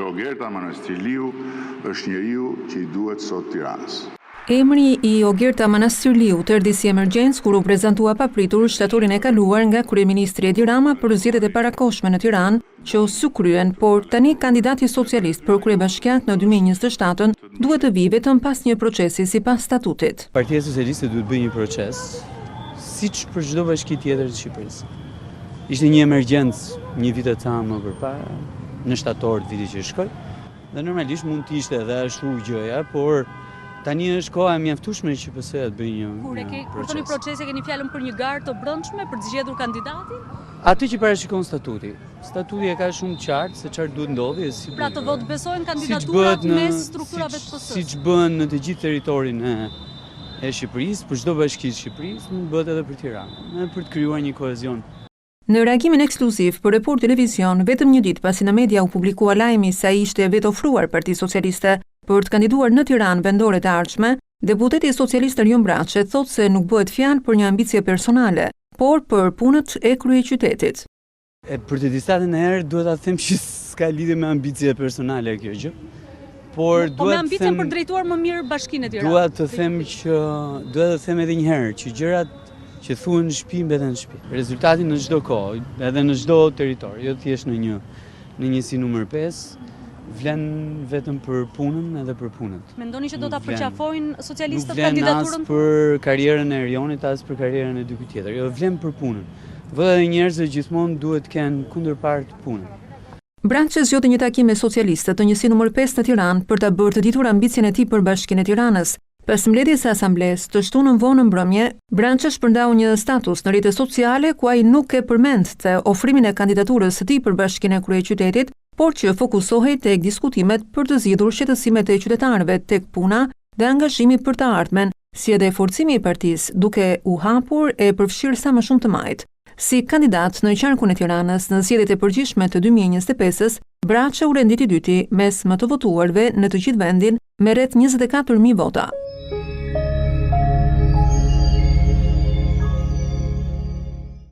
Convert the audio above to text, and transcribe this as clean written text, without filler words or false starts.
Ogerta Manastirliu është njeriu që i duhet sot Tiranës. Emri i Ogerta Manastirliu erdhi si emergjencë kur u prezantua papritur shtatorin e kaluar nga kryeministri Edi Rama për zgjedhjet e parakohshme në Tiranë, që u sukryen, por tani kandidati socialist për kryebashkiak në 2027 duhet të vijë vetëm pas një procesi sipas statutit. Partia Socialiste duhet bëjë një proces, siç për çdo bashki tjetër të Shqipërisë. Ishte një emergjencë një vit e ca më përpara, në shtator të vitit që shkoi, dhe normalisht mund të ishte edhe ashtu gjëja, por tani është koha e mjaftueshme që PS-ja të bëjë një proces. Kur thoni procesi, keni fjalën për një garë të brendshme për të zgjedhur kandidatin? Atë që parashikon statuti. Statuti e ka shumë qartë se çfarë duhet ndodhi. Pra të votë besojnë kandidaturat mes strukturave të PS-së. Siç bën në të gjithë territorin e Shqipërisë, për çdo bashki të Shqipërisë, mund bëhet edhe për Tiranë, për të krijuar një kohezion. Në reagimin ekskluziv për Report Televizion, vetëm një ditë pasi në media u publikua lajmi se ai ishte vetë ofruar Partisë Socialiste për të kandiduar në Tiranë vendore të ardhshme, deputeti socialist Erjon Braçe thotë se nuk bëhet fjalë për një ambicie personale, por për punët e kryeqytetit. Për të disatën e herë duhet ta them që s'ka lidhje me ambicie personale kjo gjë. Por me ambicien për drejtuar më mirë bashkinë e Tiranës. Duhet të them edhe një herë që gjërat që thuhen në shtëpi mbeten në shtëpi. Rezultati në çdo kohë, edhe në çdo territor, jo thjesht në një si numër 5, vlen vetëm për punën edhe për punët. Mendoni që do ta përqafojnë socialistët kandidaturën? Nuk vlen as për karrierën e Erjonit, as për karrierën e dikujt tjetër. Jo, vlen për punën. Vëlla e njerëzve gjithmonë duhet të kenë kundërpart punën. Braçe zgjodhi një takim me socialistët në njësi numër 5 në Tiranë për ta bërë të ditur ambicien e tij për Bashkinë e Tiranës. Pas mbledhjes së asamblesë të shtunën vonë mbrëmje, Braçe shpërndau një status në rrjetet sociale ku ai nuk e përmendte ofrimin e kandidaturës së tij për Bashkinë e Kryeqytetit, por që fokusohej tek diskutimet për të zgjidhur shqetësimet e qytetarëve tek puna dhe angazhimi për të ardhmen, si edhe forcimi i partisë, duke u hapur e përfshirë sa më shumë të majt. Si kandidat në qarkun e Tiranës në zgjedhjet e përgjithshme të 2025-s, Braçe u renditi dyti mes më të votuarve në të gjithë vendin me rreth 24.000 vota.